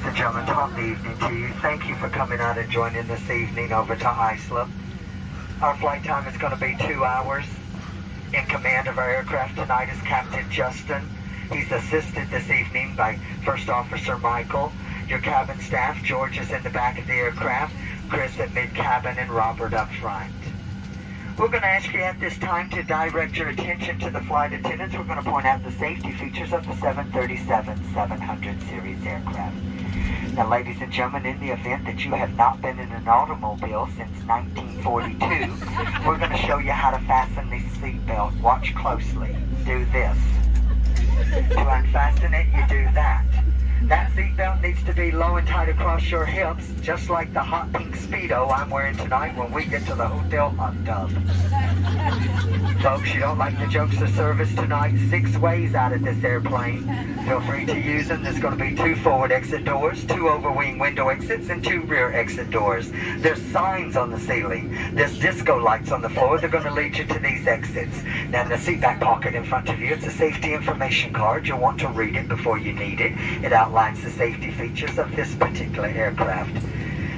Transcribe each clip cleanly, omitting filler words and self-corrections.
and gentlemen, top of the evening to you. Thank you for coming out and joining this evening over to Islip. Our flight time is going to be 2 hours. In command of our aircraft tonight is Captain Justin. He's assisted this evening by First Officer Michael. Your cabin staff, George is in the back of the aircraft, Chris at mid-cabin, and Robert up front. We're going to ask you at this time to direct your attention to the flight attendants. We're going to point out the safety features of the 737-700 series aircraft. Now, ladies and gentlemen, in the event that you have not been in an automobile since 1942, we're going to show you how to fasten the seatbelt. Watch closely. Do this. To unfasten it, you do that. That seatbelt needs to be low and tight across your hips, just like the hot pink Speedo I'm wearing tonight when we get to the hotel hot tub. Folks, you don't like the jokes of service tonight? 6 ways out of this airplane. Feel free to use them. There's going to be 2 forward exit doors, 2 overwing window exits, and 2 rear exit doors. There's signs on the ceiling. There's disco lights on the floor. They're going to lead you to these exits. Now, in the seat back pocket in front of you, it's a safety information card. You'll want to read it before you need it. It outlines the safety features of this particular aircraft.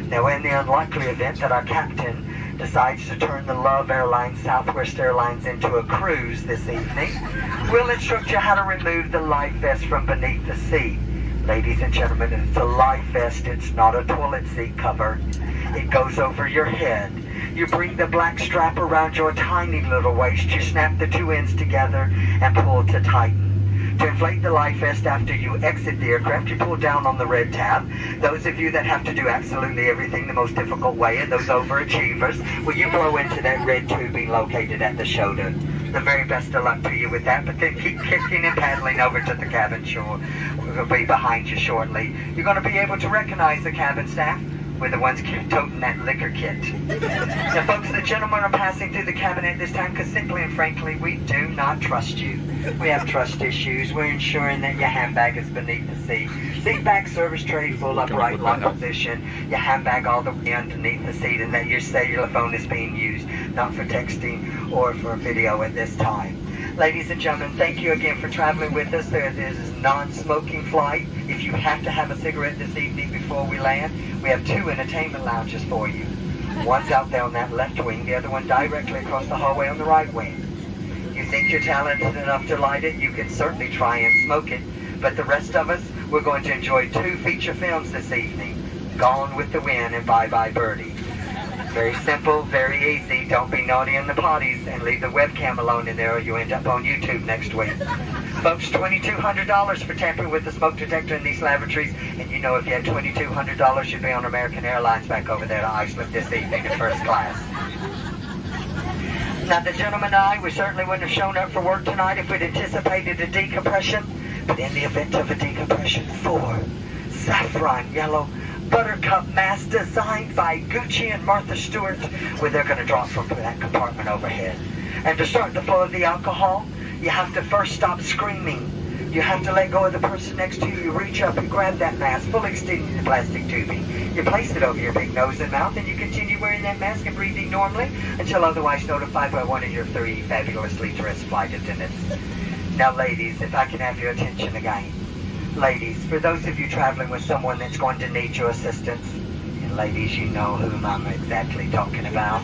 Now, in the unlikely event that our captain decides to turn the Love Airlines Southwest Airlines into a cruise this evening, we'll instruct you how to remove the life vest from beneath the seat. Ladies and gentlemen, it's a life vest. It's not a toilet seat cover. It goes over your head. You bring the black strap around your tiny little waist. You snap the 2 ends together and pull to tighten. To inflate the life vest after you exit the aircraft, you pull down on the red tab. Those of you that have to do absolutely everything the most difficult way, and those overachievers, will you blow into that red tubing located at the shoulder? The very best of luck to you with that, but then keep kicking and paddling over to the cabin shore. We'll be behind you shortly. You're going to be able to recognize the cabin staff. We're the ones toting that liquor kit. Now, folks, the gentlemen are passing through the cabin at this time because simply and frankly, we do not trust you. We have trust issues. We're ensuring that your handbag is beneath the seat. Seat back service tray full upright lock position. Your handbag all the way underneath the seat, and that your cellular phone is being used, not for texting or for video at this time. Ladies and gentlemen, thank you again for traveling with us. There is a non-smoking flight. If you have to have a cigarette this evening before we land, we have 2 entertainment lounges for you. One's out there on that left wing, the other one directly across the hallway on the right wing. You think you're talented enough to light it, you can certainly try and smoke it. But the rest of us, we're going to enjoy 2 feature films this evening. Gone with the Wind and Bye Bye Birdie. Very simple, very easy. Don't be naughty in the potties and leave the webcam alone in there or you end up on YouTube next week. Folks, $2,200 for tampering with the smoke detector in these lavatories. And you know if you had $2,200, you'd be on American Airlines back over there to Iceland this evening in first class. Now, the gentleman and I, we certainly wouldn't have shown up for work tonight if we'd anticipated a decompression. But in the event of a decompression, 4 saffron yellow Buttercup masks designed by Gucci and Martha Stewart, where they're going to drop from that compartment overhead. And to start the flow of the alcohol, you have to first stop screaming. You have to let go of the person next to you. You reach up and grab that mask, fully extending the plastic tubing. You place it over your big nose and mouth, and you continue wearing that mask and breathing normally until otherwise notified by one of your 3 fabulously dressed flight attendants. Now, ladies, if I can have your attention again. Ladies, for those of you traveling with someone that's going to need your assistance, and ladies, you know whom I'm exactly talking about.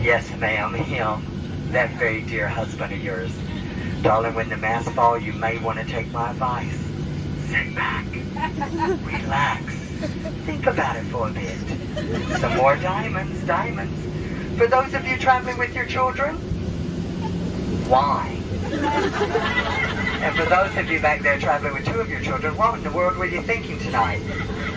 Yes, ma'am, him, that very dear husband of yours. Darling, when the masks fall, you may want to take my advice. Sit back, relax, think about it for a bit. Some more diamonds. For those of you traveling with your children, why? And for those of you back there traveling with 2 of your children, what in the world were you thinking tonight?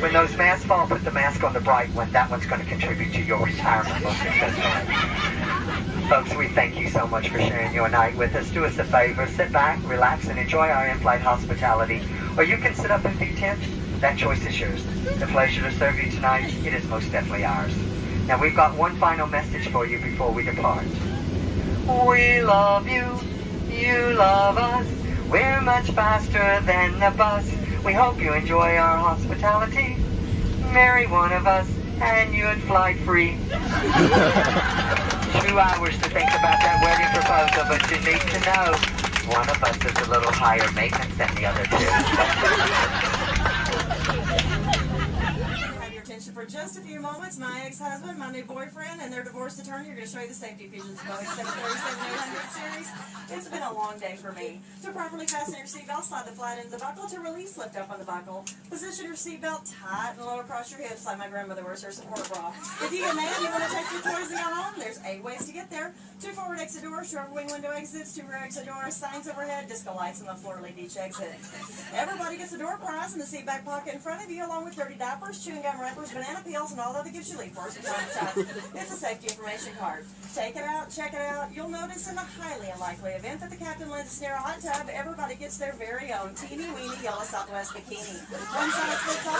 When those masks fall, put the mask on the bright one. That one's going to contribute to your retirement most successfully. Folks, we thank you so much for sharing your night with us. Do us a favor, sit back, relax, and enjoy our in-flight hospitality. Or you can sit up and be tense. That choice is yours. The pleasure to serve you tonight, it is most definitely ours. Now, we've got one final message for you before we depart. We love you, you love us. We're much faster than the bus. We hope you enjoy our hospitality. Marry one of us and you'd fly free. 2 hours to think about that wedding proposal, but you need to know one of us is a little higher maintenance than the other 2. for just a few moments. My ex-husband, my new boyfriend, and their divorced attorney are going to show you the safety features of Boeing 737-800 series. It's been a long day for me. To properly fasten your seatbelt, slide the flat end of the buckle. To release, lift up on the buckle. Position your seatbelt tight and low across your hips like my grandmother wears her support bra. If you get mad and you want to take your toys and go home, there's 8 ways to get there. 2 forward exit doors, short wing window exits, 2 rear exit doors, signs overhead, disco lights, and the floor lead each exit. Everybody gets a door prize in the seat back pocket in front of you, along with 30 diapers, chewing gum wrappers, banana peels, and all the other gifts you leave for us from time to time. It's a safety information card. Take it out, check it out. You'll notice in the highly unlikely event that the captain lends us near a hot tub, everybody gets their very own teeny-weeny yellow Southwest bikini. One size fits all.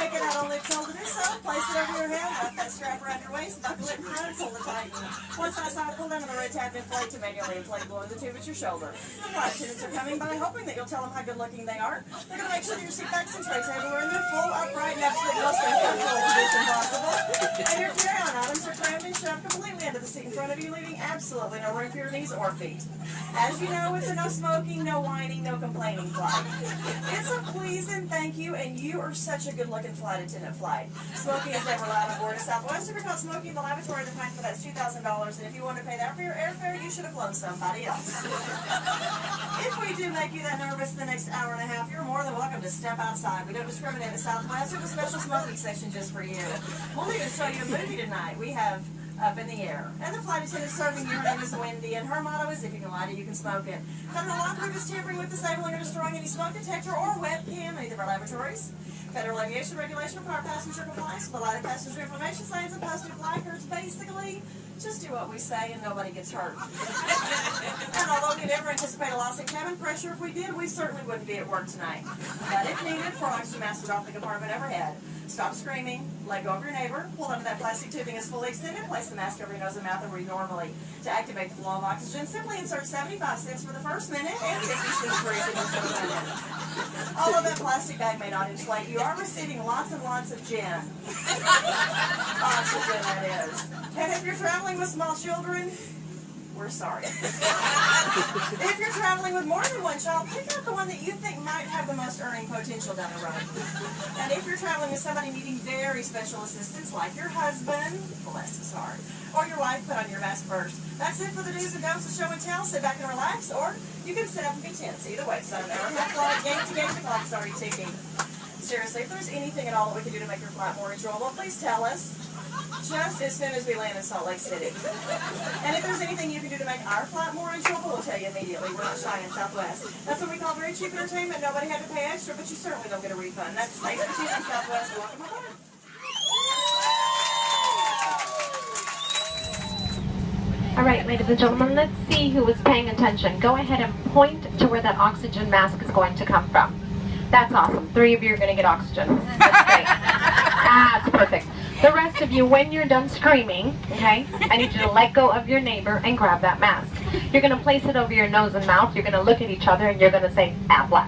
Take it out only if told to do so. Place it over your head, wrap that strap around your waist, buckle it in front, and pull it tight. Once that side, pull down on the red tab and inflate to manually inflate below the tube at your shoulder. The flight attendants are coming by, hoping that you'll tell them how good looking they are. They're going to make sure that your seat backs and tray table are in their full, upright, and absolutely most uncomfortable position possible. And your carry-on items are crammed and shoved completely into the seat in front of you, leaving absolutely no room for your knees or feet. As you know, it's a no smoking, no whining, no complaining flight. It's a please and thank you, and you are such a good-looking flight attendant flight. Smoking is never allowed on board of Southwest. If you're caught smoking in the lavatory, the fine for that's $2,000, and if you want to pay that for your airfare, you should have flown somebody else. If we do make you that nervous the next hour and a half, you're more than welcome to step outside. We don't discriminate at Southwest. We have a special smoking section just for you. We'll even show you a movie tonight. We have Up in the Air. And the flight attendant serving you, her name is Wendy, and her motto is, if you can light it, you can smoke it. Federal law prohibits tampering with, disabling, or destroying any smoke detector or webcam in either of our laboratories. Federal aviation regulation require passenger compliance with the lighted passenger information signs and posted placards. Basically, just do what we say and nobody gets hurt. And although we never anticipate a loss in cabin pressure, if we did, we certainly wouldn't be at work tonight. But if needed, 4 oxygen masks off the compartment overhead. Stop screaming, let go of your neighbor, pull under that plastic tubing is fully extended, place the mask over your nose and mouth over you normally. To activate the flow of oxygen, simply insert 75 cents for the first minute and 50 cents for each additional minute. Although that plastic bag may not inflate, you are receiving lots and lots of gin. Oxygen, that is. And if you're traveling with small children, we're sorry. If you're traveling with more than one child, pick out the one that you think might have the most earning potential down the road. And if you're traveling with somebody needing very special assistance, like your husband, bless his heart, or your wife, put on your mask first. That's it for the do's and don'ts of show and tell. Sit back and relax, or you can sit up and be tense. Either way, it's not a matter of fact. Game to game, the clock's already ticking. Seriously, if there's anything at all that we can do to make your flight more enjoyable, please tell us. Just as soon as we land in Salt Lake City. And if there's anything you can do to make our flight more enjoyable, we'll tell you immediately. We're not shy in Southwest. That's what we call very cheap entertainment. Nobody had to pay extra, but you certainly don't get a refund. That's thanks for choosing Southwest. Welcome aboard. All right, ladies and gentlemen, let's see who was paying attention. Go ahead and point to where that oxygen mask is going to come from. That's awesome. 3 of you are going to get oxygen. That's great. That's perfect. The rest of you, when you're done screaming, okay, I need you to let go of your neighbor and grab that mask. You're going to place it over your nose and mouth. You're going to look at each other and you're going to say, Aflac.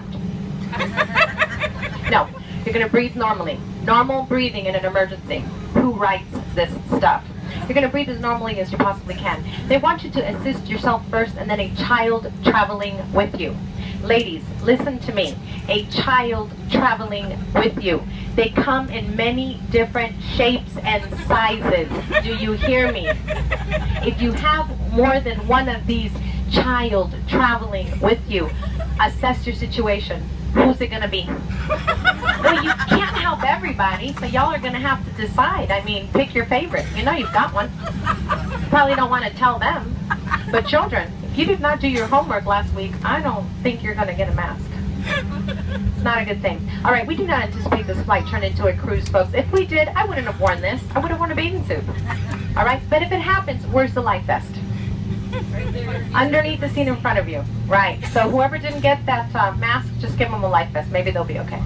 No, you're going to breathe normally. Normal breathing in an emergency. Who writes this stuff? You're going to breathe as normally as you possibly can. They want you to assist yourself first and then a child traveling with you. Ladies, listen to me. A child traveling with you. They come in many different shapes and sizes. Do you hear me? If you have more than one of these child traveling with you, assess your situation. Who's it going to be? Well, you can't help everybody, so y'all are going to have to decide. I mean, pick your favorite. You know you've got one. You probably don't want to tell them. But children, if you did not do your homework last week, I don't think you're going to get a mask. It's not a good thing. All right, we do not anticipate this flight turn into a cruise, folks. If we did, I wouldn't have worn this. I would have worn a bathing suit. All right, but if it happens, where's the life vest? Right there. Underneath the seat in front of you. Right. So whoever didn't get that mask, just give them a life vest. Maybe they'll be okay.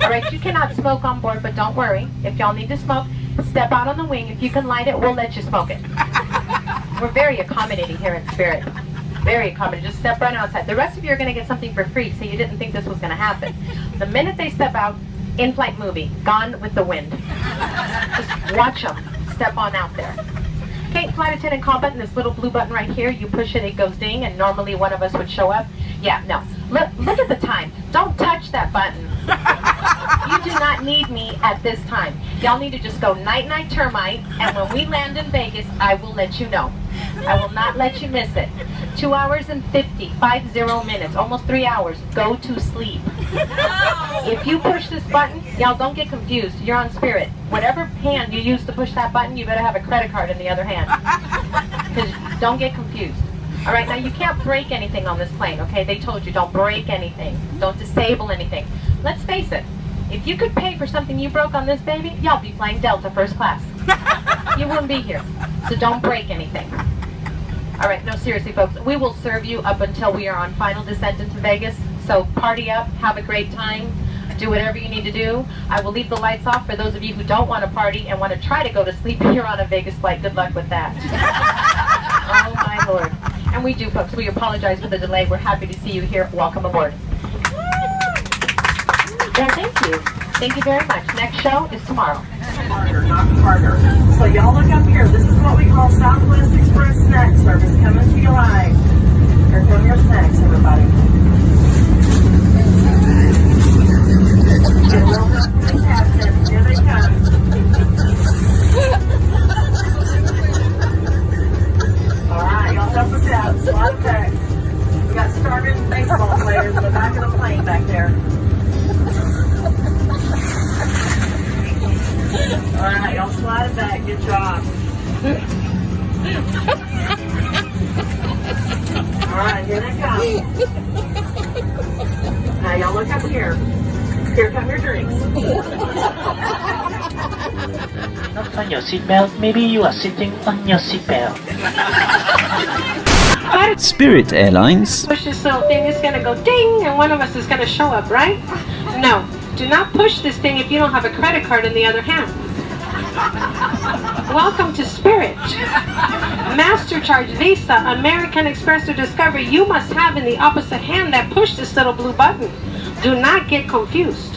All right, you cannot smoke on board, but don't worry. If y'all need to smoke, step out on the wing. If you can light it, we'll let you smoke it. We're very accommodating here in Spirit. Very accommodating. Just step right outside. The rest of you are going to get something for free, so you didn't think this was going to happen. The minute they step out, in-flight movie, Gone with the Wind. Just watch them step on out there. Okay, flight attendant call button, this little blue button right here, you push it, it goes ding, and normally one of us would show up. Yeah, no. Look at the time. Don't touch that button. You do not need me at this time. Y'all need to just go night-night termite, and when we land in Vegas, I will let you know. I will not let you miss it. 2 hours and 50 minutes, almost 3 hours. Go to sleep. If you push this button, y'all don't get confused. You're on Spirit. Whatever hand you use to push that button, you better have a credit card in the other hand. Because don't get confused. All right, now you can't break anything on this plane, okay? They told you don't break anything. Don't disable anything. Let's face it. If you could pay for something you broke on this baby, y'all be flying Delta first class. You wouldn't be here. So don't break anything. All right, no, seriously, folks. We will serve you up until we are on final descent into Vegas. So party up, have a great time, do whatever you need to do. I will leave the lights off for those of you who don't want to party and want to try to go to sleep here on a Vegas flight. Good luck with that. Oh, my Lord. And we do, folks. We apologize for the delay. We're happy to see you here. Welcome aboard. Well, thank you. Thank you very much. Next show is tomorrow. Harder, not harder. So y'all look up here. This is what we call Southwest Express snack service coming to you live. Here come your snacks, everybody. Get a little bit of the captain. Here they come. All right, y'all help us out. Slide it back. We got starving baseball players in the back of the plane back there. All right, y'all slide it back. Good job. All right, here they come. Now y'all look up here. Here come your drinks. Not on your seatbelt. Maybe you are sitting on your seatbelt. Spirit Airlines. Push this little thing, it's gonna go ding, and one of us is gonna show up, right? No, do not push this thing if you don't have a credit card in the other hand. Welcome to Spirit. MasterCharge, Visa, American Express, or Discovery, you must have in the opposite hand that push this little blue button. Do not get confused.